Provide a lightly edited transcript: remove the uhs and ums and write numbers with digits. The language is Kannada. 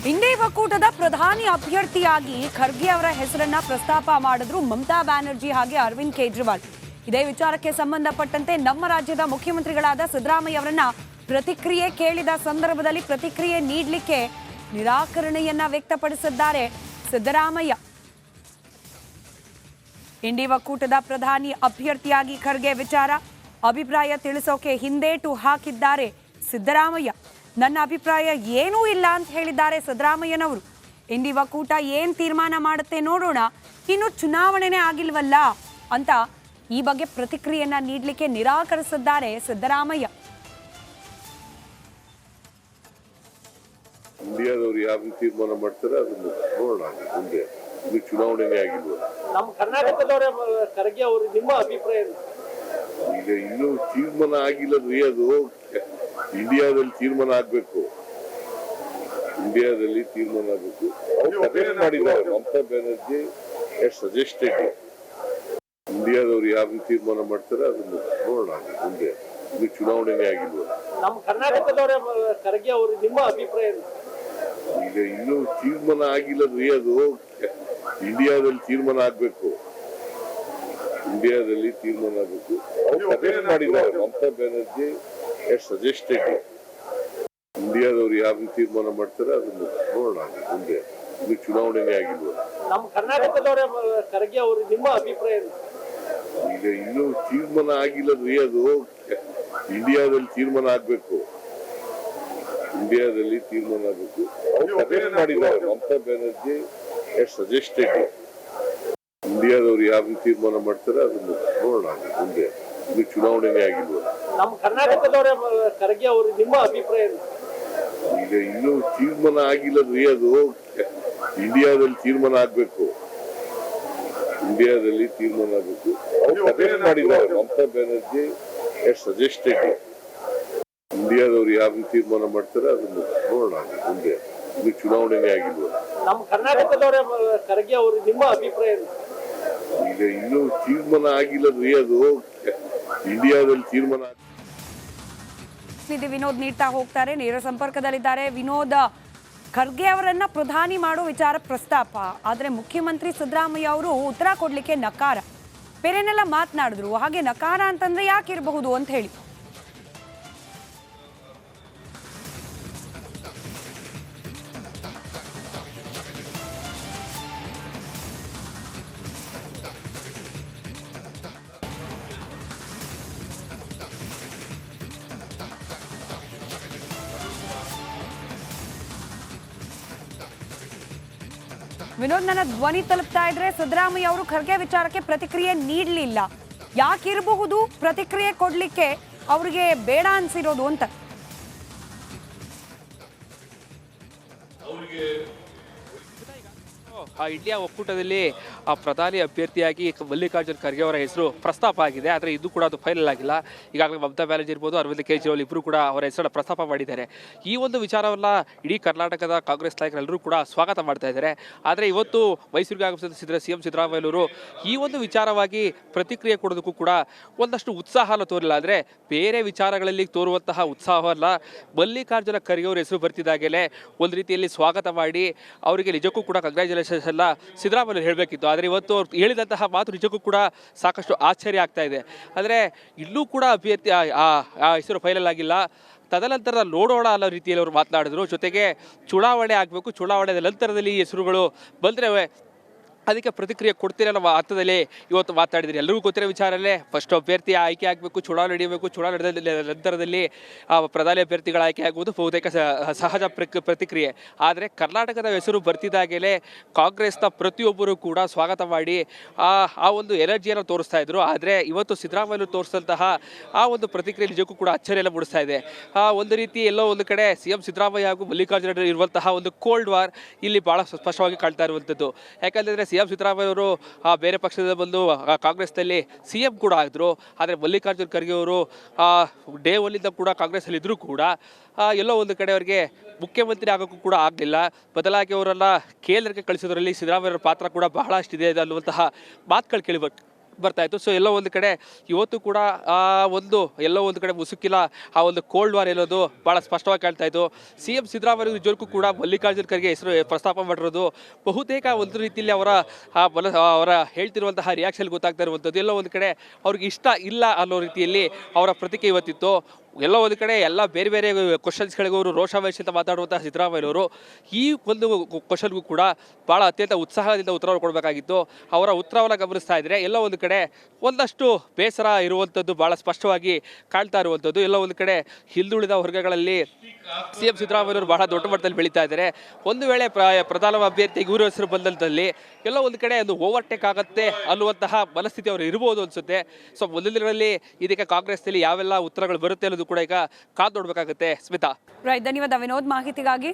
ಇಂಡಿ ಒಕ್ಕೂಟದ ಪ್ರಧಾನಿ ಅಭ್ಯರ್ಥಿಯಾಗಿ ಖರ್ಗೆ ಅವರ ಹೆಸರನ್ನ ಪ್ರಸ್ತಾಪ ಮಾಡಿದ್ರು ಮಮತಾ ಬ್ಯಾನರ್ಜಿ ಹಾಗೆ ಅರವಿಂದ್ ಕೇಜ್ರಿವಾಲ್. ಇದೇ ವಿಚಾರಕ್ಕೆ ಸಂಬಂಧಪಟ್ಟಂತೆ ನಮ್ಮ ರಾಜ್ಯದ ಮುಖ್ಯಮಂತ್ರಿಗಳಾದ ಸಿದ್ದರಾಮಯ್ಯ ಅವರನ್ನ ಪ್ರತಿಕ್ರಿಯೆ ಕೇಳಿದ ಸಂದರ್ಭದಲ್ಲಿ ಪ್ರತಿಕ್ರಿಯೆ ನೀಡಲಿಕ್ಕೆ ನಿರಾಕರಣೆಯನ್ನ ವ್ಯಕ್ತಪಡಿಸಿದ್ದಾರೆ ಸಿದ್ದರಾಮಯ್ಯ. ಇಂಡಿ ಒಕ್ಕೂಟದ ಪ್ರಧಾನಿ ಅಭ್ಯರ್ಥಿಯಾಗಿ ಖರ್ಗೆ ವಿಚಾರ ಅಭಿಪ್ರಾಯ ತಿಳಿಸೋಕೆ ಹಿಂದೇಟು ಹಾಕಿದ್ದಾರೆ ಸಿದ್ದರಾಮಯ್ಯ. ನನ್ನ ಅಭಿಪ್ರಾಯ ಏನೂ ಇಲ್ಲ ಅಂತ ಹೇಳಿದ್ದಾರೆ ಸಿದ್ದರಾಮಯ್ಯನವರು. ಇಂಡಿ ಒಕ್ಕೂಟ ಏನ್ ತೀರ್ಮಾನ ಮಾಡುತ್ತೆ ನೋಡೋಣ, ಇನ್ನು ಚುನಾವಣೆನೇ ಆಗಿಲ್ವಲ್ಲ ಅಂತ ಈ ಬಗ್ಗೆ ಪ್ರತಿಕ್ರಿಯೆಯನ್ನ ನೀಡಲಿಕ್ಕೆ ನಿರಾಕರಿಸಿದ್ದಾರೆ ಸಿದ್ದರಾಮಯ್ಯ. ಇಂಡಿಯಾದವರು ಯಾರು ತೀರ್ಮಾನ ಮಾಡ್ತಾರೆ ಅದನ್ನು ನೋಡೋಣ. ಮುಂದೆ ಇದು ಚುನಾವಣೆನೇ ಆಗಿಲ್ವ. ನಮ್ಮ ಕರ್ನಾಟಕದವರ ಖರ್ಗೆ ಅವರು ನಿಮ್ಮ ಅಭಿಪ್ರಾಯ ಈಗ ಇನ್ನೂ ತೀರ್ಮಾನ ಆಗಿಲ್ಲದ್ರಿ. ಅದು ಇಂಡಿಯಾದಲ್ಲಿ ತೀರ್ಮಾನ ಆಗ್ಬೇಕು. ಇಂಡಿಯಾದಲ್ಲಿ ತೀರ್ಮಾನ ಆಗ್ಬೇಕು. ಅವ್ರು ಸಜೆಸ್ಟ್ ಮಾಡಿದ್ದಾರೆ, ಮಮತಾ ಬ್ಯಾನರ್ಜಿ ಸಜೆಸ್ಟೆಡ್. ಇಂಡಿಯಾದವರು ಯಾರು ತೀರ್ಮಾನ ಮಾಡ್ತಾರೆ ಅದನ್ನು ನೋಡೋಣ. ಮುಂದೆ ಇದು ಚುನಾವಣೆನೇ ಆಗಿಲ್ವ. ನಮ್ಮ ಕರ್ನಾಟಕದವರ ಖರ್ಗೆ ಅವರು ನಿಮ್ಮ ಅಭಿಪ್ರಾಯ ಈಗ ಇನ್ನೂ ತೀರ್ಮಾನ ಆಗಿಲ್ಲದ್ರಿ. ಅದು ಇಂಡಿಯಾದಲ್ಲಿ ತೀರ್ಮಾನ ಆಗ್ಬೇಕು. ಇಂಡಿಯಾದಲ್ಲಿ ತೀರ್ಮಾನ ಆಗ್ಬೇಕು. ಅವ್ರು ಸಜೆಸ್ಟ್ ಮಾಡಿದ್ದಾರೆ, ಮಮತಾ ಬ್ಯಾನರ್ಜಿ ಸಜೆಸ್ಟೆಡ್. ಇಂಡಿಯಾದವರು ಯಾರು ತೀರ್ಮಾನ ಮಾಡ್ತಾರೆ ಅದನ್ನು ನೋಡೋಣ. ಮುಂದೆ ಇದು ಚುನಾವಣೆನೇ ಆಗಿಲ್ವ. ನಮ್ಮ ಕರ್ನಾಟಕದವರ ಖರ್ಗೆ ಅವರು ನಿಮ್ಮ ಅಭಿಪ್ರಾಯ ಈಗ ಇನ್ನೂ ತೀರ್ಮಾನ ಆಗಿಲ್ಲದ್ರಿ. ಅದು ಇಂಡಿಯಾದಲ್ಲಿ ತೀರ್ಮಾನ ಆಗ್ಬೇಕು. ಇಂಡಿಯಾದಲ್ಲಿ ತೀರ್ಮಾನ ಆಗ್ಬೇಕು. ಅವ್ರು ಸಜೆಸ್ಟ್ ಮಾಡಿದ್ದಾರೆ, ಮಮತಾ ಬ್ಯಾನರ್ಜಿ ಸಜೆಸ್ಟೆಡ್. ಇಂಡಿಯಾದವರು ಯಾರು ತೀರ್ಮಾನ ಮಾಡ್ತಾರೆ ಅದನ್ನು ನೋಡೋಣ. ಮುಂದೆ ಇದು ಚುನಾವಣೆನೇ ಆಗಿಲ್ವ. ನಮ್ಮ ಕರ್ನಾಟಕದವರ ಖರ್ಗೆ ಅವರು ನಿಮ್ಮ ಅಭಿಪ್ರಾಯ ಈಗ ಇನ್ನೂ ತೀರ್ಮಾನ ಆಗಿಲ್ಲದ್ರಿ. ಅದು ಇಂಡಿಯಾದಲ್ಲಿ ತೀರ್ಮಾನ ಆಗ್ಬೇಕು. ಇಂಡಿಯಾದಲ್ಲಿ ತೀರ್ಮಾನ ಆಗ್ಬೇಕು. ಅವ್ರು ಸಜೆಸ್ಟ್ ಮಾಡಿದ್ದಾರೆ, ಮಮತಾ ಬ್ಯಾನರ್ಜಿ ಸಜೆಸ್ಟೆಡ್. ಇಂಡಿಯಾದವರು ಯಾರು ತೀರ್ಮಾನ ಮಾಡ್ತಾರೆ ಅದನ್ನು ನೋಡೋಣ. ಮುಂದೆ ಇದು ಚುನಾವಣೆನೇ ಆಗಿಲ್ವ. ನಮ್ಮ ಕರ್ನಾಟಕದವರ ಖರ್ಗೆ ಅವರು ನಿಮ್ಮ ಅಭಿಪ್ರಾಯ ಈಗ ಇನ್ನೂ ತೀರ್ಮಾನ ಆಗಿಲ್ಲದ್ರಿ. ಅದು ಇಂಡಿಯಾದಲ್ಲಿ ತೀರ್ಮಾನ. ವಿನೋದ್ ನೀಡ್ತಾ ಹೋಗ್ತಾರೆ, ನೇರ ಸಂಪರ್ಕದಲ್ಲಿದ್ದಾರೆ. ವಿನೋದ್, ಖರ್ಗೆ ಅವರನ್ನ ಪ್ರಧಾನಿ ಮಾಡೋ ವಿಚಾರ ಪ್ರಸ್ತಾಪ ಆದ್ರೆ ಮುಖ್ಯಮಂತ್ರಿ ಸಿದ್ದರಾಮಯ್ಯ ಅವರು ಉತ್ತರ ಕೊಡ್ಲಿಕ್ಕೆ ನಕಾರ, ಬೇರೆನೆಲ್ಲ ಮಾತನಾಡಿದ್ರು. ಹಾಗೆ ನಕಾರ ಅಂತಂದ್ರೆ ಯಾಕಿರಬಹುದು ಅಂತ ಹೇಳಿ. ವಿನೋದ್, ನನ್ನ ಧ್ವನಿ ತಲುಪ್ತಾ ಇದ್ರೆ ಸಿದ್ದರಾಮಯ್ಯ ಅವರು ಖರ್ಗೆ ವಿಚಾರಕ್ಕೆ ಪ್ರತಿಕ್ರಿಯೆ ನೀಡಲಿಲ್ಲ. ಯಾಕಿರಬಹುದು ಪ್ರತಿಕ್ರಿಯೆ ಕೊಡ್ಲಿಕ್ಕೆ ಅವ್ರಿಗೆ ಬೇಡ ಅನ್ಸಿರೋದು ಅಂತ? ಇಂಡಿಯಾ ಒಕ್ಕೂಟದಲ್ಲಿ ಪ್ರಧಾನಿ ಅಭ್ಯರ್ಥಿಯಾಗಿ ಮಲ್ಲಿಕಾರ್ಜುನ್ ಖರ್ಗೆ ಅವರ ಹೆಸರು ಪ್ರಸ್ತಾಪ ಆಗಿದೆ. ಆದರೆ ಇದು ಕೂಡ ಅದು ಫೈನಲ್ ಆಗಿಲ್ಲ. ಈಗಾಗಲೇ ಮಮತಾ ಬ್ಯಾನರ್ಜಿ ಇರ್ಬೋದು, ಅರವಿಂದ್ ಕೇಜ್ರಿವಾಲ್ ಇಬ್ಬರು ಕೂಡ ಅವರ ಹೆಸರನ್ನು ಪ್ರಸ್ತಾಪ ಮಾಡಿದ್ದಾರೆ. ಈ ಒಂದು ವಿಚಾರವನ್ನ ಇಡೀ ಕರ್ನಾಟಕದ ಕಾಂಗ್ರೆಸ್ ನಾಯಕರೆಲ್ಲರೂ ಕೂಡ ಸ್ವಾಗತ ಮಾಡ್ತಾ ಇದ್ದಾರೆ. ಆದರೆ ಇವತ್ತು ಮೈಸೂರಿಗೆ ಆಗಮಿಸಿದ ಸಿಎಂ ಸಿದ್ದರಾಮಯ್ಯನವರು ಈ ಒಂದು ವಿಚಾರವಾಗಿ ಪ್ರತಿಕ್ರಿಯೆ ಕೊಡೋದಕ್ಕೂ ಕೂಡ ಒಂದಷ್ಟು ಉತ್ಸಾಹನ ತೋರಿಲ್ಲ. ಆದರೆ ಬೇರೆ ವಿಚಾರಗಳಲ್ಲಿ ತೋರುವಂತಹ ಉತ್ಸಾಹವನ್ನ ಮಲ್ಲಿಕಾರ್ಜುನ ಖರ್ಗೆ ಅವರ ಹೆಸರು ಬರ್ತಿದ್ದಾಗಲೇ ಒಂದು ರೀತಿಯಲ್ಲಿ ಸ್ವಾಗತ ಮಾಡಿ ಅವರಿಗೆ ನಿಜಕ್ಕೂ ಕೂಡ ಕಂಗ್ರ್ಯಾಚುಲೇಷನ್ಸ್ ಎಲ್ಲ ಸಿದ್ದರಾಮಯ್ಯ ಹೇಳಬೇಕಿತ್ತು. ಆದರೆ ಇವತ್ತು ಅವ್ರು ಹೇಳಿದಂತಹ ಮಾತು ನಿಜಕ್ಕೂ ಕೂಡ ಸಾಕಷ್ಟು ಆಶ್ಚರ್ಯ ಆಗ್ತಾ ಇದೆ. ಆದರೆ ಇಲ್ಲೂ ಕೂಡ ಅಭ್ಯರ್ಥಿ ಆ ಹೆಸರು ಫೈನಲ್ ಆಗಿಲ್ಲ. ತದನಂತರ ನೋಡೋಣ ಅನ್ನೋ ರೀತಿಯಲ್ಲಿ ಅವರು ಮಾತನಾಡಿದ್ರು. ಜೊತೆಗೆ ಚುನಾವಣೆ ಆಗಬೇಕು, ಚುನಾವಣೆ ನಂತರದಲ್ಲಿ ಈ ಹೆಸರುಗಳು ಬಂದರೆ ಅದಕ್ಕೆ ಪ್ರತಿಕ್ರಿಯೆ ಕೊಡ್ತೀರ ಅನ್ನೋ ಅರ್ಥದಲ್ಲಿ ಇವತ್ತು ಮಾತಾಡಿದ್ರಿ. ಎಲ್ಲರಿಗೂ ಗೊತ್ತಿರೋ ವಿಚಾರಲ್ಲೇ ಫಸ್ಟ್ ಅಭ್ಯರ್ಥಿ ಆಯ್ಕೆ ಆಗಬೇಕು, ಚುನಾವಣೆ ನಡೆಯಬೇಕು, ಚುನಾವಣೆ ನಂತರದಲ್ಲಿ ಪ್ರಧಾನಿ ಅಭ್ಯರ್ಥಿಗಳ ಆಯ್ಕೆ ಆಗುವುದು ಬಹುತೇಕ ಸಹಜ ಪ್ರತಿಕ್ರಿಯೆ. ಆದರೆ ಕರ್ನಾಟಕದ ಹೆಸರು ಬರ್ತಿದ್ದಾಗಲೇ ಕಾಂಗ್ರೆಸ್ನ ಪ್ರತಿಯೊಬ್ಬರು ಕೂಡ ಸ್ವಾಗತ ಮಾಡಿ ಆ ಒಂದು ಎನರ್ಜಿಯನ್ನು ತೋರಿಸ್ತಾ ಇದ್ರು. ಆದರೆ ಇವತ್ತು ಸಿದ್ದರಾಮಯ್ಯ ತೋರಿಸಿದಂತಹ ಆ ಒಂದು ಪ್ರತಿಕ್ರಿಯೆ ನಿಜಕ್ಕೂ ಕೂಡ ಅಚ್ಚರಿಯನ್ನು ಮೂಡಿಸ್ತಾ ಇದೆ. ಒಂದು ರೀತಿ ಎಲ್ಲೋ ಒಂದು ಕಡೆ ಸಿಎಂ ಸಿದ್ದರಾಮಯ್ಯ ಹಾಗೂ ಮಲ್ಲಿಕಾರ್ಜುನ ಇರುವಂತಹ ಒಂದು ಕೋಲ್ಡ್ ವಾರ್ ಇಲ್ಲಿ ಭಾಳ ಸ್ಪಷ್ಟವಾಗಿ ಕಾಣ್ತಾ ಇರುವಂಥದ್ದು. ಯಾಕಂದರೆ ಸಿಎಂ ಸಿದ್ದರಾಮಯ್ಯ ಅವರು ಬೇರೆ ಪಕ್ಷದ ಬಂದು ಕಾಂಗ್ರೆಸ್ನಲ್ಲಿ ಸಿಎಂ ಕೂಡ ಆಗಿದ್ರು. ಆದರೆ ಮಲ್ಲಿಕಾರ್ಜುನ್ ಖರ್ಗೆ ಅವರು ಡೇ ಒನ್ನಿಂದ ಕೂಡ ಕಾಂಗ್ರೆಸ್ಸಲ್ಲಿ ಇದ್ದರೂ ಕೂಡ ಎಲ್ಲೋ ಒಂದು ಕಡೆ ಅವರಿಗೆ ಮುಖ್ಯಮಂತ್ರಿ ಆಗೋಕ್ಕೂ ಕೂಡ ಆಗಲಿಲ್ಲ. ಬದಲಾಗಿ ಅವರನ್ನು ಕೇಂದ್ರಕ್ಕೆ ಕಳಿಸೋದ್ರಲ್ಲಿ ಸಿದ್ದರಾಮಯ್ಯರ ಪಾತ್ರ ಕೂಡ ಬಹಳಷ್ಟಿದೆ ಅನ್ನುವಂತಹ ಮಾತುಗಳು ಬರ್ತಾ ಇತ್ತು. ಸೊ ಎಲ್ಲೋ ಒಂದು ಕಡೆ ಇವತ್ತು ಕೂಡ ಎಲ್ಲೋ ಒಂದು ಕಡೆ ಮುಸುಕಿಲ್ಲ ಆ ಒಂದು ಕೋಲ್ಡ್ ವಾರ್ ಇರೋದು ಭಾಳ ಸ್ಪಷ್ಟವಾಗಿ ಕಾಣ್ತಾ ಇತ್ತು. CM ಸಿದ್ದರಾಮಯ್ಯ ನಿಜಕ್ಕೂ ಕೂಡ ಮಲ್ಲಿಕಾರ್ಜುನ್ ಖರ್ಗೆ ಹೆಸರು ಪ್ರಸ್ತಾಪ ಮಾಡಿರೋದು ಬಹುತೇಕ ಒಂದು ರೀತಿಯಲ್ಲಿ ಅವರ ಹೇಳ್ತಿರುವಂತಹ ರಿಯಾಕ್ಷನ್ ಗೊತ್ತಾಗ್ತಾ ಇರುವಂಥದ್ದು. ಎಲ್ಲೋ ಒಂದು ಕಡೆ ಅವ್ರಿಗೆ ಇಷ್ಟ ಇಲ್ಲ ಅನ್ನೋ ರೀತಿಯಲ್ಲಿ ಅವರ ಪ್ರತಿಕ್ರಿಯೆ ಇವತ್ತಿತ್ತು. ಎಲ್ಲೋ ಒಂದು ಕಡೆ ಎಲ್ಲ ಬೇರೆ ಬೇರೆ ಕ್ವಶನ್ಸ್ಗಳಿಗೂ ಅವರು ರೋಷಾವೇಶ ಅಂತ ಮಾತಾಡುವಂತಹ ಸಿದ್ದರಾಮಯ್ಯವರು ಈ ಒಂದು ಕ್ವಶನ್ಗೂ ಕೂಡ ಭಾಳ ಅತ್ಯಂತ ಉತ್ಸಾಹದಿಂದ ಉತ್ತರ ಕೊಡಬೇಕಾಗಿತ್ತು. ಅವರ ಉತ್ತರವನ್ನು ಗಮನಿಸ್ತಾ ಇದ್ರೆ ಎಲ್ಲೋ ಒಂದು ಕಡೆ ಒಂದಷ್ಟು ಬೇಸರ ಇರುವಂಥದ್ದು ಭಾಳ ಸ್ಪಷ್ಟವಾಗಿ ಕಾಣ್ತಾ ಇರುವಂಥದ್ದು. ಎಲ್ಲೋ ಒಂದು ಕಡೆ ಹಿಂದುಳಿದ ವರ್ಗಗಳಲ್ಲಿ CM ಸಿದ್ದರಾಮಯ್ಯವರು ಬಹಳ ದೊಡ್ಡ ಮಟ್ಟದಲ್ಲಿ ಬೆಳೀತಾ ಇದ್ದಾರೆ. ಒಂದು ವೇಳೆ ಪ್ರಧಾನ ಅಭ್ಯರ್ಥಿ ಇವರು ಹೆಸರು ಬಂದಲ್ಲಿ ಎಲ್ಲೋ ಒಂದು ಕಡೆ ಒಂದು ಓವರ್ಟೇಕ್ ಆಗುತ್ತೆ ಅನ್ನುವಂತಹ ಮನಸ್ಥಿತಿ ಅವರು ಇರ್ಬೋದು ಅನ್ಸುತ್ತೆ. ಸೊ ಮುಂದಿನ ದಿನಗಳಲ್ಲಿ ಇದಕ್ಕೆ ಕಾಂಗ್ರೆಸ್ನಲ್ಲಿ ಯಾವೆಲ್ಲ ಉತ್ತರಗಳು ಬರುತ್ತೆ ಅನ್ನೋದು ಕೂಡ ಈಗ ಕಾದು ನೋಡ್ಬೇಕಾಗುತ್ತೆ. ಸ್ಮಿತಾ, ರೈಟ್, ಧನ್ಯವಾದ ವಿನೋದ್ ಮಾಹಿತಿಗಾಗಿ.